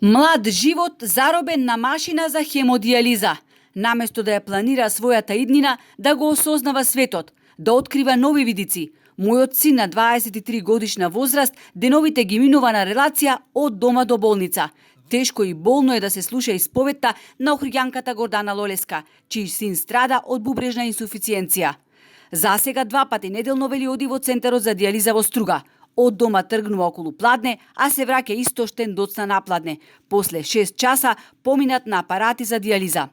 Млад живот заробен на машина за хемодиализа. Наместо да ја планира својата иднина, да го осознава светот, да открива нови видици. Мојот син на 23 годишна возраст деновите ги минува на релација од дома до болница. Тешко и болно е да се слуша исповетта на охриѓанката Гордана Лолеска, чиј син страда од бубрежна инсуфициенција. Засега 2 пати неделно вели оди во центарот за диализа во Струга. Од дома тргнува околу пладне, а се враќа истоштен доцна на пладне. После 6 часа поминат на апарати за диализа.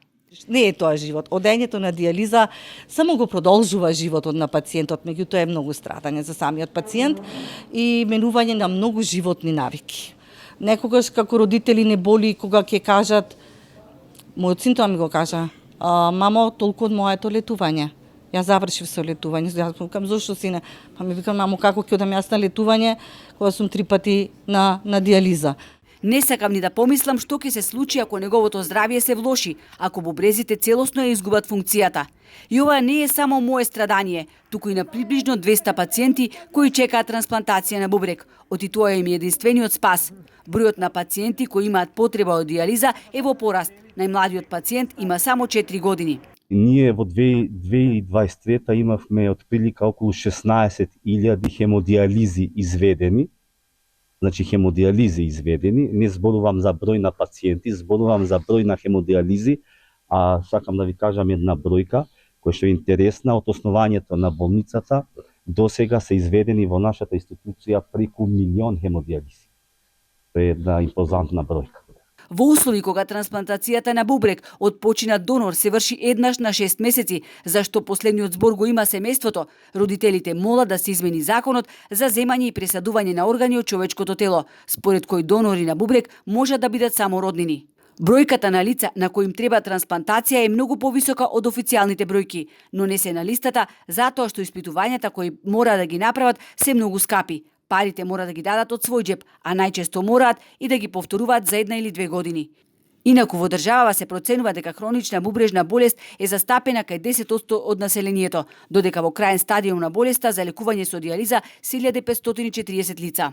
Не е тоа живот. Одењето на диализа само го продолжува животот на пациентот, меѓутоа е многу страдање за самиот пациент и менување на многу животни навики. Некогаш како родители не боли кога ќе кажат, мојот син тоа ми го кажа, мамо, толку од моето летување. Јас завршив со летување, јас му викам, зошто сине? Па ми викам, мамо, како ќе одам јас на летување кога сум 3 пати на диализа? Не сакам ни да помислам што ќе се случи ако неговото здравје се влоши, ако бубрезите целосно ја изгубат функцијата. И ова не е само мое страдание, туку и на приближно 200 пациенти кои чекаат трансплантација на бубрек. Оти тоа им е единствениот спас. Бројот на пациенти кои имаат потреба од диализа е во пораст. Најмладиот пациент има само 4 години. Ние во 2023 имавме отприлика околу 16.000 хемодиализи изведени. Значи хемодиализи изведени, не зборувам за број на пациенти, зборувам за број на хемодиализи, а сакам да ви кажам една бројка која што е интересна. Од основањето на болницата до сега се изведени во нашата институција преку 1.000.000 хемодиализи. Тоа е една импозантна бројка. Во услови кога трансплантацијата на бубрек од починат донор се врши еднаш на 6 месеци, зашто последниот збор го има семејството, родителите молат да се измени законот за земање и пресадување на органи од човечкото тело, според кој донори на бубрек можат да бидат само роднини. Бројката на лица на кои им треба трансплантација е многу повисока од официјалните бројки, но не се на листата затоа што испитувањата кои мора да ги направат се многу скапи. Парите мора да ги дадат од свој џеб, а најчесто мораат и да ги повторуваат за 1 или 2 години. Инаку во државава се проценува дека хронична бубрежна болест е застапена кај 10% од населението, додека во краен стадиум на болеста за лекување со диализа се 1540 лица.